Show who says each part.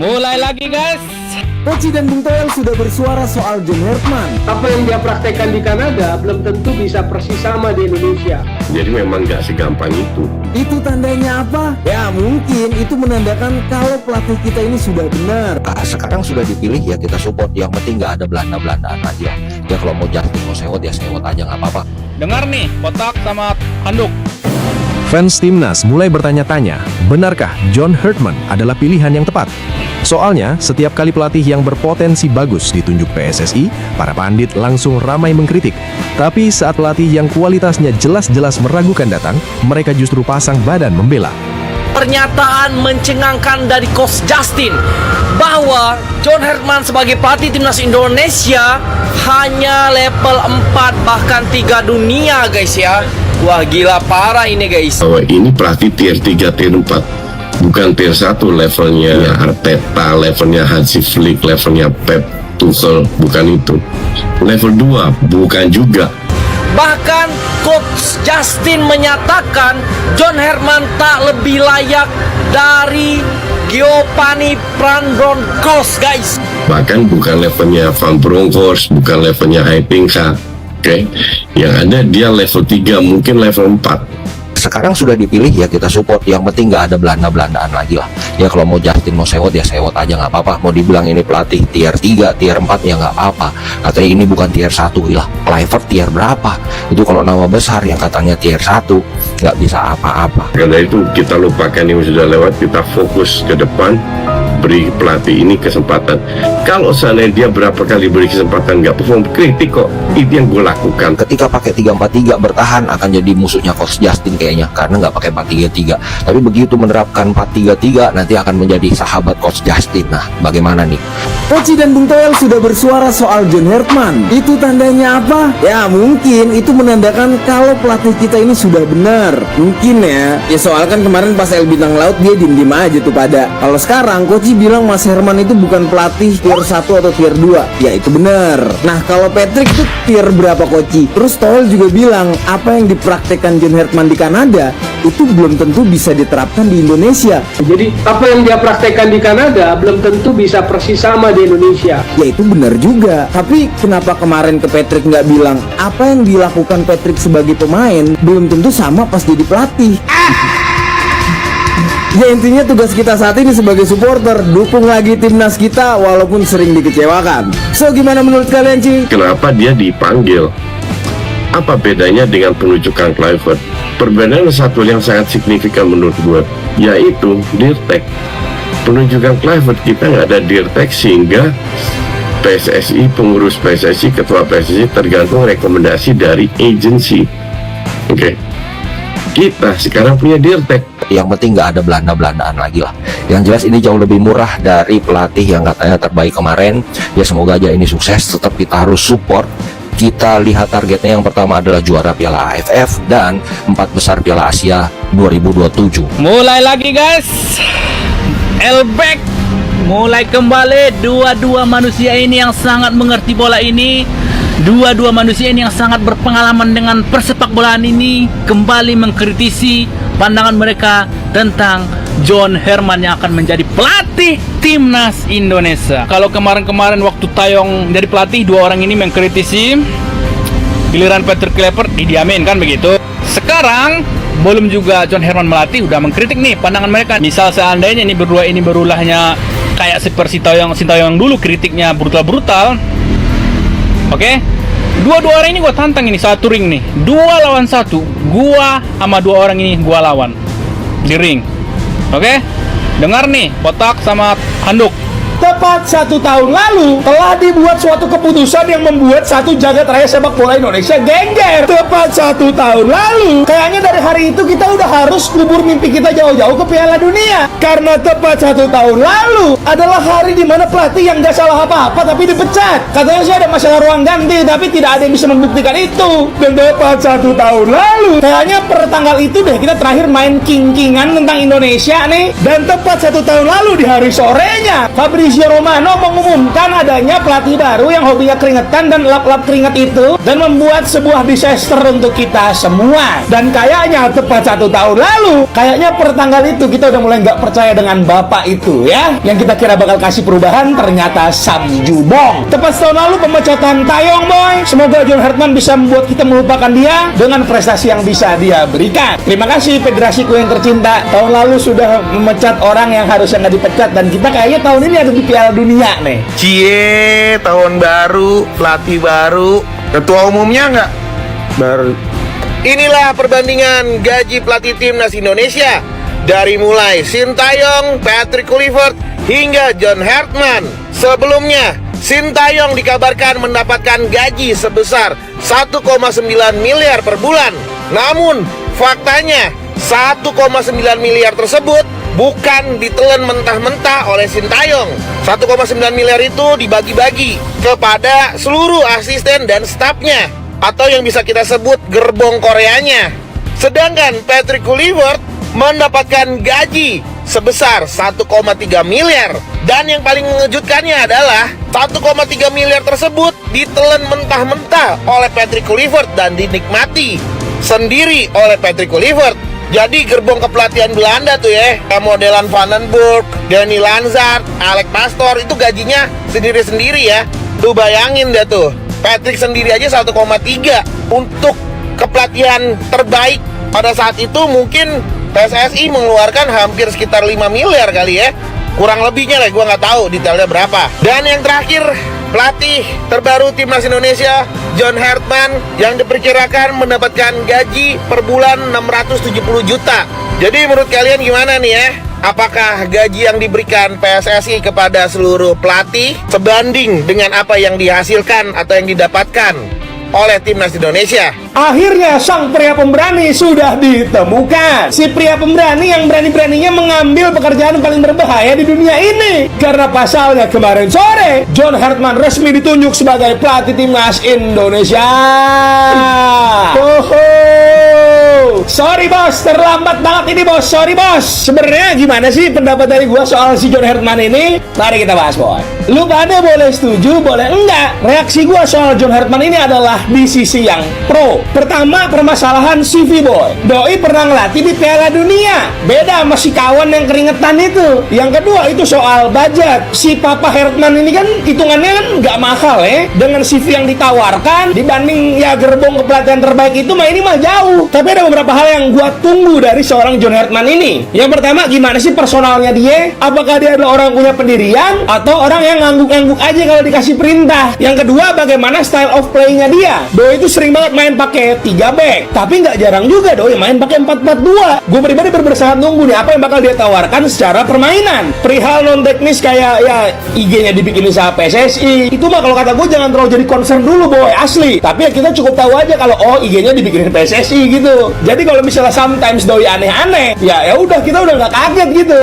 Speaker 1: Mulai lagi guys.
Speaker 2: Koci dan Bung Toel sudah bersuara soal John Herdman.
Speaker 3: Apa yang dia praktekkan di Kanada belum tentu bisa persis sama di Indonesia.
Speaker 4: Jadi memang nggak segampang itu.
Speaker 2: Itu tandanya apa? Ya mungkin itu menandakan kalau pelatih kita ini sudah benar.
Speaker 5: Sekarang sudah dipilih ya kita support. Yang penting nggak ada Belanda-Belandaan aja. Ya kalau mau Justin mau sewot ya sewot aja nggak apa-apa.
Speaker 1: Dengar nih, kotak sama handuk.
Speaker 6: Fans timnas mulai bertanya-tanya, benarkah John Herdman adalah pilihan yang tepat? Soalnya, setiap kali pelatih yang berpotensi bagus ditunjuk PSSI, para pandit langsung ramai mengkritik. Tapi saat pelatih yang kualitasnya jelas-jelas meragukan datang, mereka justru pasang badan membela.
Speaker 7: Pernyataan mencengangkan dari Coach Justin bahwa John Herdman sebagai pelatih timnas Indonesia hanya level 4 bahkan 3 dunia guys ya. Wah gila parah ini guys.
Speaker 4: Bahwa ini pelatih tier 3, tier 4. Bukan tier 1 levelnya Arteta, levelnya Hansi Flick, levelnya Pep, Tuchel, bukan itu. Level 2, bukan juga.
Speaker 7: Bahkan Coach Justin menyatakan John Herdman tak lebih layak dari Giovanni Van Bronckhorst guys.
Speaker 4: Bahkan bukan levelnya Van Bronckhorst, bukan levelnya Heitinga. Oke, yang ada dia level 3, mungkin level 4.
Speaker 5: Sekarang sudah dipilih ya kita support. Yang penting nggak ada Belanda-Belandaan lagi lah. Ya kalau mau Justin mau sewot ya sewot aja nggak apa-apa. Mau dibilang ini pelatih tier 3, tier 4 ya nggak apa-apa. Katanya ini bukan tier 1 lah. Kluivert tier berapa? Itu kalau nama besar yang katanya tier 1 nggak bisa apa-apa.
Speaker 4: Karena itu kita lupakan yang sudah lewat, kita fokus ke depan. Beri pelatih ini kesempatan. Kalau seandainya dia berapa kali beri kesempatan nggak perform, kritik kok. Itu yang gue lakukan.
Speaker 5: Ketika pakai 3-4-3 bertahan akan jadi musuhnya Coach Justin kayaknya, karena nggak pakai 4-3-3. Tapi begitu menerapkan 4-3-3 nanti akan menjadi sahabat Coach Justin. Nah bagaimana nih?
Speaker 2: Koci dan Bung Toel sudah bersuara soal John Herdman. Itu tandanya apa? Ya mungkin itu menandakan kalau pelatih kita ini sudah benar. Mungkin ya. Ya soal kan kemarin pas El Bintang Laut dia diem-diem aja tuh pada. Kalau sekarang Koci bilang Mas Herman itu bukan pelatih tier 1 atau tier 2. Ya itu benar. Nah kalau Patrick itu tier berapa Koci? Terus Toel juga bilang apa yang dipraktekkan John Herdman di Kanada itu belum tentu bisa diterapkan di Indonesia.
Speaker 3: Jadi apa yang dia praktekkan di Kanada belum tentu bisa persis sama di Indonesia.
Speaker 2: Ya itu benar juga. Tapi kenapa kemarin ke Patrick nggak bilang apa yang dilakukan Patrick sebagai pemain belum tentu sama pas jadi pelatih? Ya intinya tugas kita saat ini sebagai supporter dukung lagi timnas kita walaupun sering dikecewakan. So gimana menurut kalian Ci?
Speaker 4: Kenapa dia dipanggil? Apa bedanya dengan penunjukan Kluivert? Perbedaan satu yang sangat signifikan menurut gue, yaitu Dirtek. Penunjukan Kluivert kita nggak ada Dirtek sehingga PSSI, pengurus PSSI, ketua PSSI tergantung rekomendasi dari agensi. Oke. Kita sekarang punya Dirtek.
Speaker 5: Yang penting nggak ada Belanda-Belandaan lagi lah. Yang jelas ini jauh lebih murah dari pelatih yang katanya terbaik kemarin. Ya semoga aja ini sukses. Tetap kita harus support. Kita lihat targetnya yang pertama adalah juara Piala AFF dan 4 besar Piala Asia 2027.
Speaker 1: Mulai lagi guys. Elbek mulai kembali. Dua-dua manusia ini yang sangat mengerti bola ini, dua-dua manusia ini yang sangat berpengalaman dengan persepak bolaan ini kembali mengkritisi pandangan mereka tentang John Herdman yang akan menjadi pelatih timnas Indonesia. Kalau kemarin-kemarin waktu Taeyong jadi pelatih, dua orang ini mengkritisi, giliran Patrick Kluivert didiamin kan begitu. Sekarang belum juga John Herdman melatih udah mengkritik nih pandangan mereka. Misal seandainya ini berdua ini berulahnya kayak seperti Sintayong dulu, kritiknya brutal-brutal. Oke? Dua-dua orang ini gue tantang ini satu ring nih, 2 lawan 1. Gua sama 2 orang ini gua lawan di ring. Oke? Dengar nih, kotak sama handuk.
Speaker 8: Tepat 1 tahun lalu telah dibuat suatu keputusan yang membuat satu jagat raya sepak bola Indonesia gengger. Tepat 1 tahun lalu, kayaknya dari hari itu kita udah harus kubur mimpi kita jauh-jauh ke Piala Dunia. Karena tepat 1 tahun lalu adalah hari dimana pelatih yang gak salah apa-apa tapi dipecat. Katanya sih ada masalah ruang ganti, tapi tidak ada yang bisa membuktikan itu. Dan tepat 1 tahun lalu, kayaknya per tanggal itu deh kita terakhir main king-kingan tentang Indonesia nih. Dan tepat 1 tahun lalu di hari sorenya, Fabrizio Fabrizio Romano mengumumkan adanya pelatih baru yang hobinya keringetan dan lap-lap keringat itu, dan membuat sebuah disaster untuk kita semua. Dan kayaknya tepat 1 tahun lalu, kayaknya per tanggal itu kita udah mulai nggak percaya dengan bapak itu ya, yang kita kira bakal kasih perubahan ternyata Sam Jubong. Tepat setahun lalu pemecatan Taeyong boy. Semoga John Hartman bisa membuat kita melupakan dia dengan prestasi yang bisa dia berikan. Terima kasih federasiku yang tercinta, tahun lalu sudah memecat orang yang harusnya nggak dipecat, dan kita kayaknya tahun ini ada di Piala Dunia nih.
Speaker 9: Cie, tahun baru, pelatih baru, ketua umumnya nggak baru. Inilah perbandingan gaji pelatih timnas Indonesia dari mulai Sintayong, Patrick Kluivert hingga John Hartman. Sebelumnya, Sintayong dikabarkan mendapatkan gaji sebesar 1,9 miliar per bulan. Namun, faktanya 1,9 miliar tersebut bukan ditelan mentah-mentah oleh Sintayong. 1,9 miliar itu dibagi-bagi kepada seluruh asisten dan stafnya, atau yang bisa kita sebut gerbong Koreanya. Sedangkan Patrick Kluivert mendapatkan gaji sebesar 1,3 miliar. Dan yang paling mengejutkannya adalah 1,3 miliar tersebut ditelan mentah-mentah oleh Patrick Kluivert dan dinikmati sendiri oleh Patrick Kluivert. Jadi gerbong kepelatihan Belanda tuh ya, modelan Van den Burg, Danny Lanzard, Alex Pastoor, itu gajinya sendiri-sendiri ya. Tuh bayangin deh tuh, Patrick sendiri aja 1,3 untuk kepelatihan terbaik. Pada saat itu mungkin PSSI mengeluarkan hampir sekitar 5 miliar kali ya. Kurang lebihnya lah, gue nggak tahu detailnya berapa. Dan yang terakhir, pelatih terbaru timnas Indonesia, John Hartman, yang diperkirakan mendapatkan gaji per bulan 670 juta. Jadi menurut kalian gimana nih ya? Apakah gaji yang diberikan PSSI kepada seluruh pelatih sebanding dengan apa yang dihasilkan atau yang didapatkan oleh timnas Indonesia?
Speaker 8: Akhirnya sang pria pemberani sudah ditemukan. Si pria pemberani yang berani-beraninya mengambil pekerjaan paling berbahaya di dunia ini. Karena pasalnya kemarin sore, John Hartman resmi ditunjuk sebagai pelatih timnas Indonesia. Sorry bos, terlambat banget ini bos. Sorry bos. Sebenarnya gimana sih pendapat dari gua soal si John Hartman ini? Mari kita bahas boy. Lu pada boleh setuju, boleh enggak. Reaksi gua soal John Hartman ini adalah di sisi yang pro. Pertama, permasalahan CV boy. Doi pernah ngelatih di Piala Dunia. Beda sama si kawan yang keringetan itu. Yang kedua itu soal budget. Si Papa Hartman ini kan hitungannya kan nggak mahal ya. Dengan CV yang ditawarkan dibanding ya gerbong kepelatihan terbaik itu mah ini mah jauh. Tapi ada beberapa hal yang gua tunggu dari seorang John Hartman ini. Yang pertama, gimana sih personalnya dia? Apakah dia adalah orang yang punya pendirian atau orang yang ngangguk-ngangguk aja kalau dikasih perintah? Yang kedua, bagaimana style of play-nya dia? Doi itu sering banget main pakai 3 back, tapi nggak jarang juga Doi main pakai 4-4-2. Gue pribadi bersahabat nunggu nih apa yang bakal dia tawarkan secara permainan. Perihal non teknis kayak ya IG-nya dibikinin sama PSSI, itu mah kalau kata gue jangan terlalu jadi concern dulu boy, asli. Tapi ya kita cukup tahu aja kalau oh IG-nya dibikinin PSSI gitu. Jadi kalau misalnya sometimes Doi aneh-aneh, ya udah kita udah nggak kaget gitu.